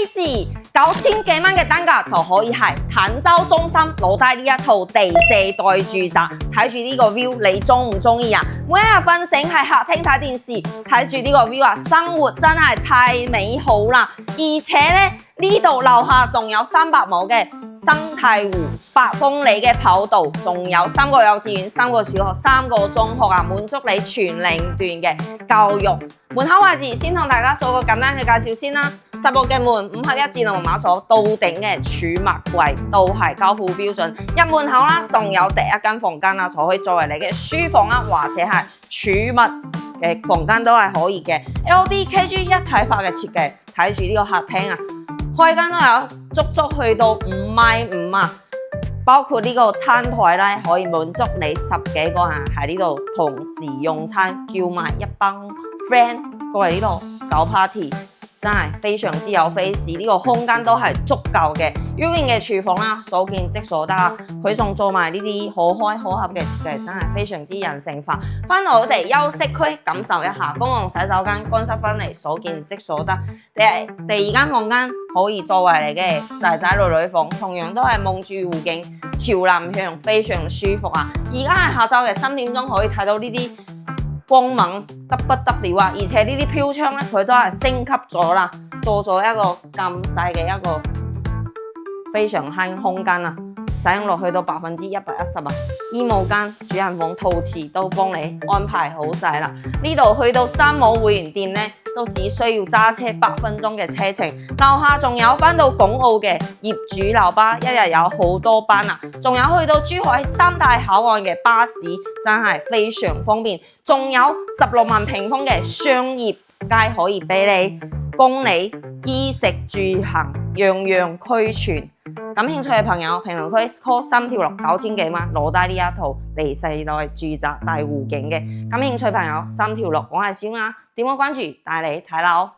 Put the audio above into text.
置9000幾蚊嘅單價就可以喺坦洲中心攞低呢一套第4代住宅，睇住呢個 view，你中唔中意啊？每一日瞓醒喺客廳睇電視，睇住呢個 view 啊，生活真係太美好啦！而且咧呢度樓下仲有300畝嘅生態湖，8公里嘅跑道，仲有3個幼稚園、3個小學、3個中學啊，滿足你全齡段嘅教育。門口位置先同大家做個簡單嘅介紹先啦。16嘅門，5合1智能密碼鎖，到頂嘅儲物櫃都係交付標準。入門口啦，仲有第一間房間啦，就可以作為你嘅書房啦，或者係儲物嘅房間都係可以嘅。LDKG 一體化嘅設計，睇住呢個客廳啊，開間都有足去到5.5米啊！包括呢個餐台咧，可以滿足你10幾個人喺呢度同時用餐，叫埋一班 friend 過嚟呢度搞 party。真係非常之有 face， 呢個空間都係足夠嘅。U 型嘅廚房啦，所見即所得，佢仲做埋呢啲可開可合嘅設計，真係非常之人性化。翻到我哋休息區感受一下公共洗手間乾濕分離，所見即所得。第二間房間可以作為你嘅仔仔女女房，同樣都係望住湖景，朝南向，非常舒服啊！而家係下晝嘅3點鐘，可以睇到呢啲光猛得不得了啊！而且呢啲飄窗咧，佢都係升級咗啦，做咗一個咁細嘅一個非常慳空間啊！使用率去到110%啊！衣帽間、主人房、陶瓷都幫你安排好晒啦。呢度去到3畝會員店咧，都只需要揸車8分鐘嘅車程。樓下仲有返到港澳嘅業主樓巴，一日有好多班啊！仲有去到珠海3大口岸嘅巴士，真係非常方便。仲有16萬平方嘅商業街可以俾你供你衣食住行樣樣俱全。感興趣嘅朋友，評論區 call 3條6 9000幾蚊攞低呢一套第4代住宅大湖景嘅。感興趣朋友3條6，我係小雅，點個關注帶你睇樓。